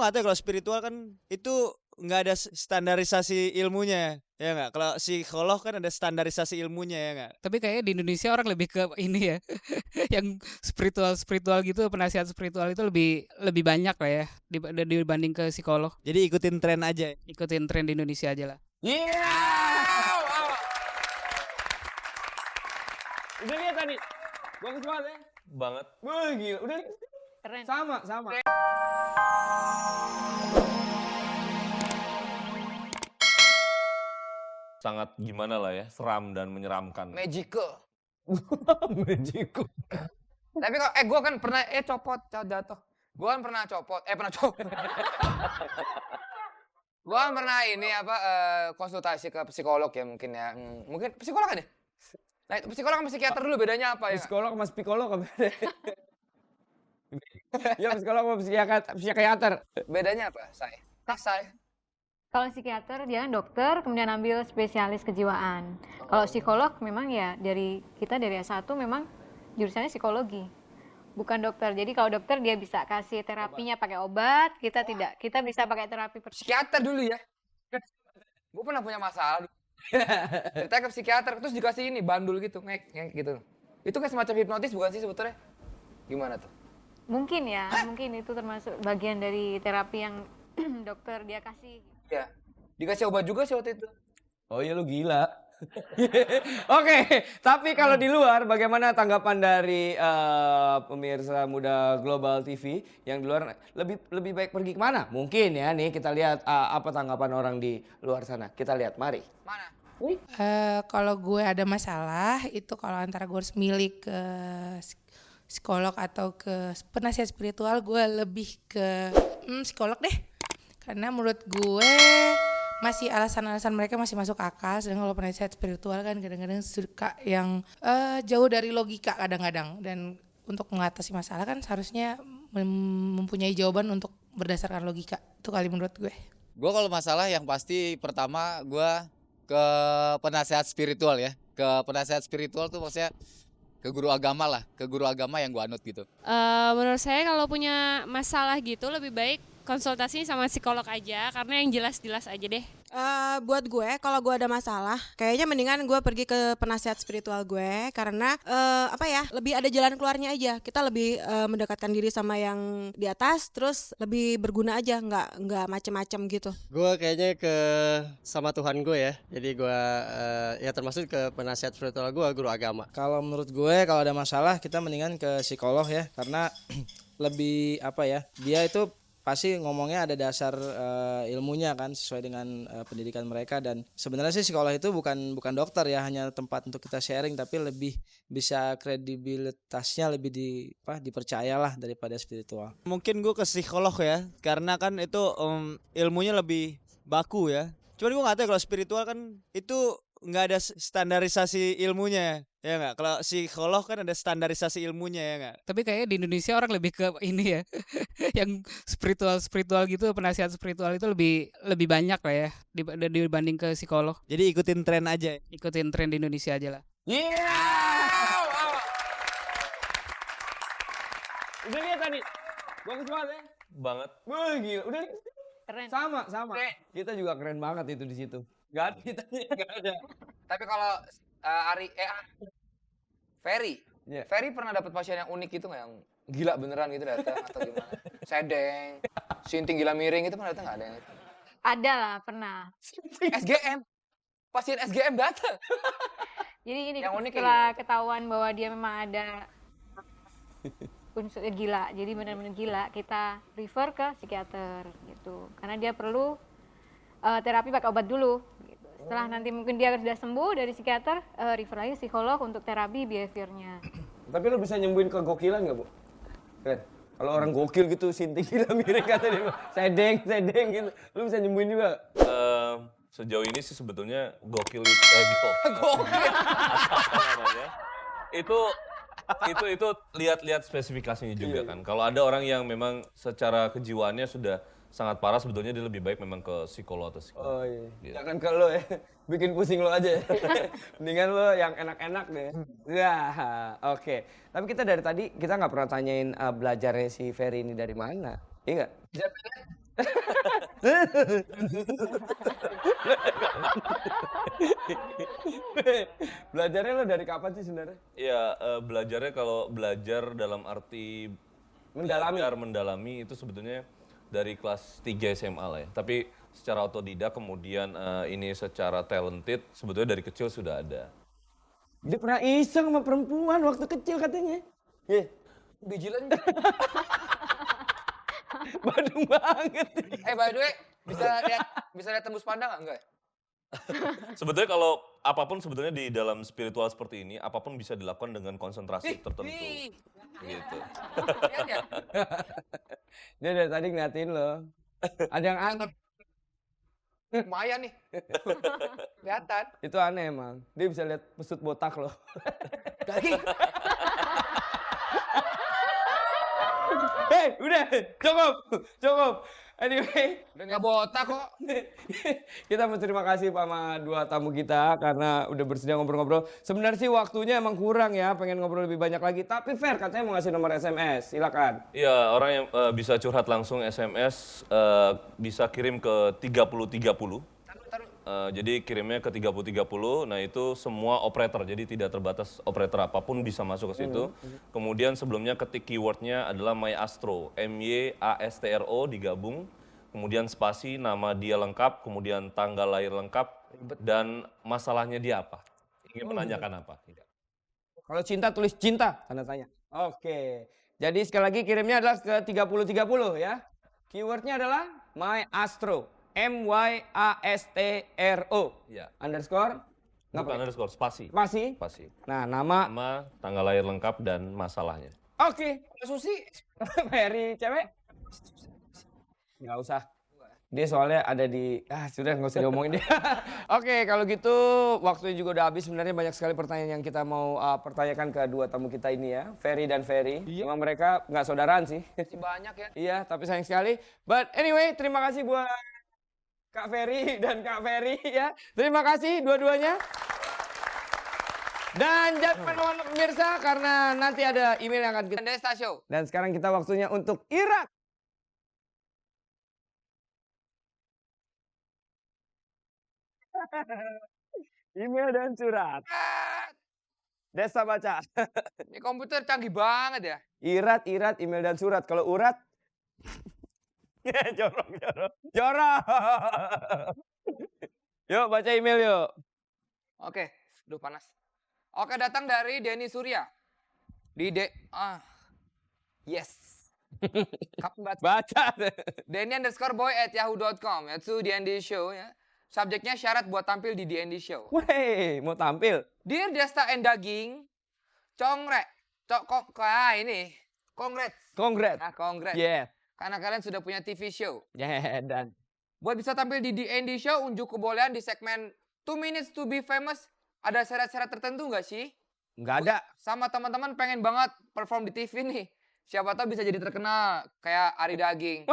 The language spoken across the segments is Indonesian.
gua nggak tahu kalau spiritual kan itu nggak ada standarisasi ilmunya, ya nggak? Kalau psikolog kan ada standarisasi ilmunya, ya nggak? Tapi kayaknya di Indonesia orang lebih ke ini ya, yang spiritual gitu, penasihat spiritual itu lebih banyak lah ya dibanding ke psikolog. Jadi ikutin tren aja. Ikutin tren di Indonesia aja lah. Udah lihat tadi, bagus banget ya. Banget. Wah gila, udah Keren. sama. Sangat gimana lah ya, seram dan menyeramkan. Magical. Magical. Tapi kok gue kan pernah copot jatuh. Gue kan pernah copot. Gue kan pernah ini konsultasi ke psikolog ya mungkin ya. Mungkin psikolog kan ya? Nah, psikolog sama psikiater dulu bedanya apa ya? Psikolog sama psikolog apa beda? Ya psikolog sama psikiater. Bedanya apa, Say? Kalau psikiater dia kan dokter, kemudian ambil spesialis kejiwaan. Kalau psikolog memang ya dari S1 memang jurusannya psikologi. Bukan dokter. Jadi kalau dokter dia bisa kasih terapinya pakai obat, kita tidak. Kita bisa pakai terapi Psikiater dulu ya. Gue pernah punya masalah. Cerita ke psikiater terus dikasih ini bandul gitu, ngek gitu. Itu kayak semacam hipnotis bukan sih sebetulnya? Gimana tuh? Mungkin ya, mungkin itu termasuk bagian dari terapi yang dokter dia kasih. Ya. Dikasih obat juga sih waktu itu. Oh iya lu gila. Oke, tapi kalau di luar bagaimana tanggapan dari pemirsa Muda Global TV yang di luar lebih baik pergi kemana? Mungkin ya nih kita lihat apa tanggapan orang di luar sana. Kita lihat, mari. Mana? Kalau gue ada masalah itu kalau antara gue harus milih ke psikolog atau ke penasihat spiritual, gue lebih ke psikolog deh. Karena menurut gue masih alasan-alasan mereka masih masuk akal. Sedangkan kalau penasihat spiritual kan kadang-kadang suka yang jauh dari logika kadang-kadang. Dan untuk mengatasi masalah kan seharusnya mempunyai jawaban untuk berdasarkan logika. Itu kali menurut gue. Gue kalau masalah yang pasti pertama gue ke penasehat spiritual ya. Ke penasehat spiritual tuh maksudnya ke guru agama lah. Ke guru agama yang gue anut gitu. Menurut saya kalau punya masalah gitu lebih baik konsultasi sama psikolog aja, karena yang jelas-jelas aja deh. Buat gue, kalau gue ada masalah, kayaknya mendingan gue pergi ke penasihat spiritual gue, karena lebih ada jalan keluarnya aja. Kita lebih mendekatkan diri sama yang di atas, terus lebih berguna aja, nggak macem-macem gitu. Gue kayaknya sama Tuhan gue ya, jadi gue ya termasuk ke penasihat spiritual gue, guru agama. Kalau menurut gue kalau ada masalah kita mendingan ke psikolog ya, karena lebih dia itu pasti ngomongnya ada dasar ilmunya kan sesuai dengan pendidikan mereka. Dan sebenarnya sih psikolog itu bukan dokter ya, hanya tempat untuk kita sharing, tapi lebih bisa kredibilitasnya lebih dipercayalah daripada spiritual. Mungkin gue ke psikolog ya, karena kan itu ilmunya lebih baku ya. Cuman gue nggak tahu kalau spiritual kan itu nggak ada standarisasi ilmunya, ya nggak? Kalau psikolog kan ada standarisasi ilmunya, ya nggak? Tapi kayaknya di Indonesia orang lebih ke ini ya, yang spiritual gitu, penasihat spiritual itu lebih banyak lah ya dibanding ke psikolog. Jadi ikutin tren aja. Ikutin tren di Indonesia aja lah. Udah lihat tadi, bagus banget ya. Banget. Wah gila, udah Keren. sama. Kita juga keren banget itu di situ. Gak ada. Tapi kalau Ferry pernah dapat pasien yang unik gitu nggak, yang gila beneran gitu datang atau gimana? Sedeng, sinting gila miring itu pernah datang nggak ada yang? Ada lah, pernah. SGM, pasien SGM datang. Jadi ini Yang unik setelah ketahuan bahwa dia memang ada unsurnya gila, jadi benar-benar gila, kita refer ke psikiater gitu. Karena dia perlu terapi pakai obat dulu. Gitu. Setelah nanti mungkin dia sudah sembuh dari psikiater, refer lagi psikolog untuk terapi behaviornya. Tapi lo bisa nyembuhin kegokilan nggak, Bu? Keren. Kalau orang gokil gitu, sinting gila miring kata dia, sedeng gitu, lo bisa nyembuhin juga? Sejauh ini sih sebetulnya gokil. Itu lihat lihat juga kan. Kalau ada orang yang memang secara kejiwaannya sudah sangat parah, sebetulnya dia lebih baik memang ke psikolog atau psikolog. Oh iya. Gitu. Jangan ke lo ya, bikin pusing lo aja ya. Mendingan lo yang enak-enak deh. Ya, oke. Tapi kita dari tadi kita nggak pernah tanyain belajarnya si Ferry ini dari mana, iya nggak? Belajarnya lo dari kapan sih sebenarnya? Ya belajarnya kalau belajar dalam arti mendalami itu sebetulnya dari kelas 3 SMA lah ya. Tapi secara otodidak kemudian ini secara talented sebetulnya dari kecil sudah ada. Dia pernah iseng sama perempuan waktu kecil katanya. Iya. Bijilan. Badung banget. By the way, bisa lihat tembus pandang enggak? Sebetulnya kalau apapun sebetulnya di dalam spiritual seperti ini, apapun bisa dilakukan dengan konsentrasi tertentu. Gitu. Lihat ya. Dia dari tadi ngeliatin lo. Ada yang aneh. Lumayan nih. Kelihatan. Itu aneh emang. Dia bisa lihat pesut botak lo. Daging. Hei, udah, cukup. Anyway, Udah nggak botak kok. kita mau terima kasih sama dua tamu kita karena udah bersedia ngobrol-ngobrol. Sebenarnya sih waktunya emang kurang ya, pengen ngobrol lebih banyak lagi. Tapi Fer katanya mau ngasih nomor SMS, silakan. Iya, orang yang bisa curhat langsung SMS bisa kirim ke 3030. Jadi kirimnya ke 3030, nah itu semua operator, jadi tidak terbatas operator apapun bisa masuk ke situ. Kemudian sebelumnya ketik keywordnya adalah MyAstro, MYASTRO digabung, kemudian spasi, nama dia lengkap, kemudian tanggal lahir lengkap, dan masalahnya dia apa, ingin menanyakan apa. Kalau cinta tulis cinta, tanda tanya. Oke, jadi sekali lagi kirimnya adalah ke 3030 ya. Keywordnya adalah MyAstro. MYASTRO. Ya. Underscore. Bukan underscore, spasi. Spasi. Nah, nama. Tanggal lahir lengkap, dan masalahnya. Oke. Susi. Ferry cewek. Nggak usah. Dia soalnya ada di, sudah nggak usah diomongin deh. Oke, kalau gitu waktunya juga udah habis. Sebenarnya banyak sekali pertanyaan yang kita mau pertanyakan ke dua tamu kita ini ya. Ferry dan Ferry. Emang mereka nggak saudaraan sih. Masih banyak ya. Iya, tapi sayang sekali. But anyway, terima kasih buat Kak Ferry dan Kak Ferry ya. Terima kasih dua-duanya. Dan jangan kemana-mana pemirsa karena nanti ada email yang akan kita. Desta Show. Dan sekarang kita waktunya untuk Irak. Email dan surat. Desa baca. Ini komputer canggih banget ya. Irat, email dan surat. Kalau urat, jorok. Yuk baca email yuk. Oke, duh panas. Oke, datang dari Denny Surya. Yes. Kapan baca? Denny_boy@yahoo.com. Itu DND Show ya. Subjeknya syarat buat tampil di DND Show. Wey, mau tampil? Dear Desta and Daging, congrats. Congrats. Yeah. Karena kalian sudah punya TV show. Yeah, dan. Buat bisa tampil di DND Show, unjuk kebolehan di segmen 2 Minutes to be Famous. Ada syarat-syarat tertentu nggak sih? Nggak ada. Sama teman-teman pengen banget perform di TV nih. Siapa tahu bisa jadi terkenal kayak Ari Daging.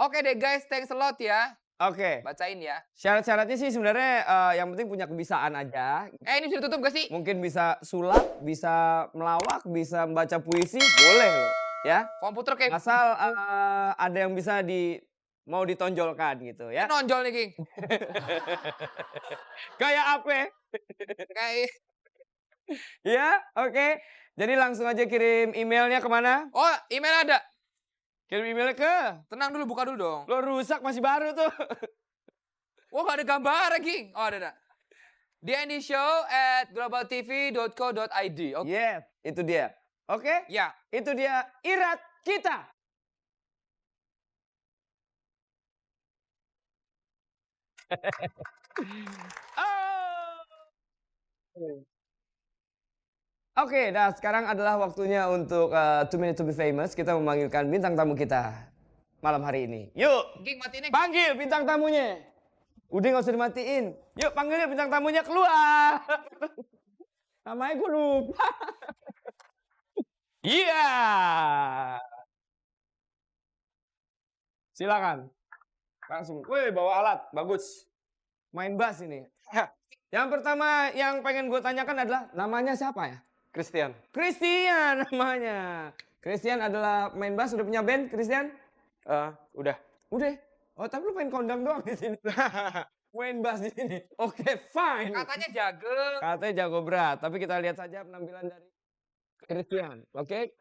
Oke deh guys, thanks a lot ya. Oke. Bacain ya. Syarat-syaratnya sih sebenarnya yang penting punya kebiasaan aja. Ini bisa ditutup gak sih? Mungkin bisa sulap, bisa melawak, bisa membaca puisi, boleh loh. Ya. Komputer kayak asal ada yang bisa mau ditonjolkan gitu ya. Nonjol nih, King. Kayak apa? Kayak ya, oke. Jadi langsung aja kirim emailnya kemana? Oh, email ada. Kirim emailnya ke? Tenang dulu, buka dulu dong. Lo rusak, masih baru tuh. Wah, gak ada gambar, King. Oh, ada. dndshow@globaltv.co.id. Oke. Yeah, itu dia. Oke? Ya. Itu dia Irat kita. Oke, nah sekarang adalah waktunya untuk 2 Minutes to be Famous. Kita memanggilkan bintang tamu kita malam hari ini. Yuk, King, matiin. panggil bintang tamunya. Udah nggak usah dimatiin. Yuk, panggilnya bintang tamunya keluar. Namanya gue lupa. Iya. Silakan. Langsung. Wih, bawa alat. Bagus. Main bass ini. Yang pertama yang pengen gue tanyakan adalah namanya siapa ya? Christian. Christian namanya. Christian adalah main bass, udah punya band, Christian? Udah. Udah. Oh, tapi lu main kondang doang di sini. Main bass di sini. Oke, fine. Katanya jago. Katanya jago berat, tapi kita lihat saja penampilan dari Christian. Oke.